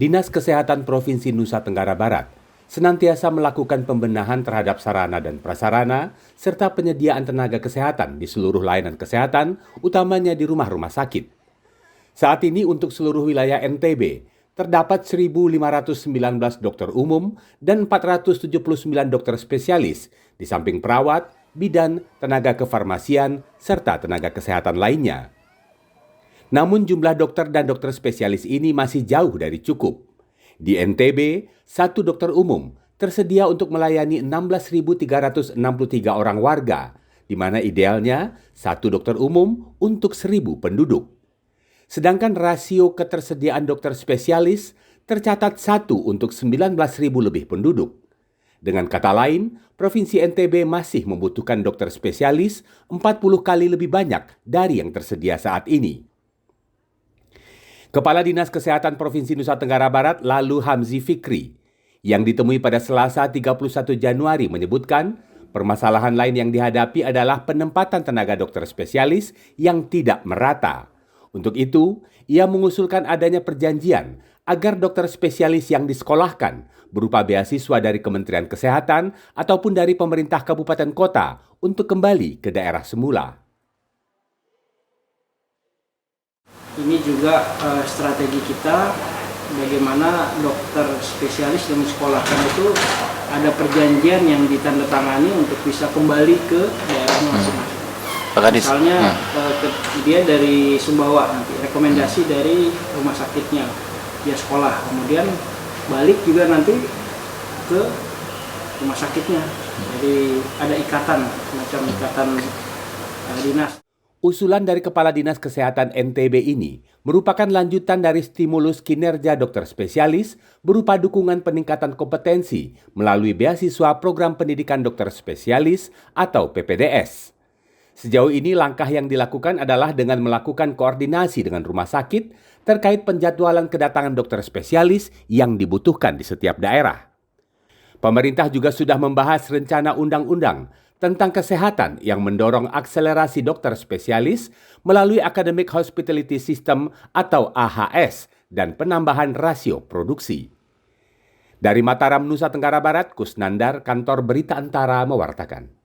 Dinas Kesehatan Provinsi Nusa Tenggara Barat senantiasa melakukan pembenahan terhadap sarana dan prasarana serta penyediaan tenaga kesehatan di seluruh layanan kesehatan, utamanya di rumah-rumah sakit. Saat ini untuk seluruh wilayah NTB, terdapat 1.519 dokter umum dan 479 dokter spesialis, di samping perawat, bidan, tenaga kefarmasian, serta tenaga kesehatan lainnya. Namun jumlah dokter dan dokter spesialis ini masih jauh dari cukup. Di NTB, satu dokter umum tersedia untuk melayani 16.363 orang warga, di mana idealnya satu dokter umum untuk 1.000 penduduk. Sedangkan rasio ketersediaan dokter spesialis tercatat 1 untuk 19.000 lebih penduduk. Dengan kata lain, Provinsi NTB masih membutuhkan dokter spesialis 40 kali lebih banyak dari yang tersedia saat ini. Kepala Dinas Kesehatan Provinsi Nusa Tenggara Barat, Lalu Hamzi Fikri, yang ditemui pada Selasa 31 Januari menyebutkan, permasalahan lain yang dihadapi adalah penempatan tenaga dokter spesialis yang tidak merata. Untuk itu, ia mengusulkan adanya perjanjian agar dokter spesialis yang disekolahkan berupa beasiswa dari Kementerian Kesehatan ataupun dari pemerintah kabupaten kota untuk kembali ke daerah semula. Ini juga strategi kita bagaimana dokter spesialis yang disekolahkan itu ada perjanjian yang ditandatangani untuk bisa kembali ke daerahnya masing-masing. Misalnya dia dari Sumbawa nanti rekomendasi dari rumah sakitnya dia sekolah, kemudian balik juga nanti ke rumah sakitnya. Jadi ada ikatan, semacam ikatan dinas. Usulan dari Kepala Dinas Kesehatan NTB ini merupakan lanjutan dari stimulus kinerja dokter spesialis berupa dukungan peningkatan kompetensi melalui beasiswa Program Pendidikan Dokter Spesialis atau PPDS. Sejauh ini langkah yang dilakukan adalah dengan melakukan koordinasi dengan rumah sakit terkait penjadwalan kedatangan dokter spesialis yang dibutuhkan di setiap daerah. Pemerintah juga sudah membahas rencana undang-undang tentang kesehatan yang mendorong akselerasi dokter spesialis melalui Academic Hospitality System atau AHS dan penambahan rasio produksi. Dari Mataram, Nusa Tenggara Barat, Kusnandar, Kantor Berita Antara mewartakan.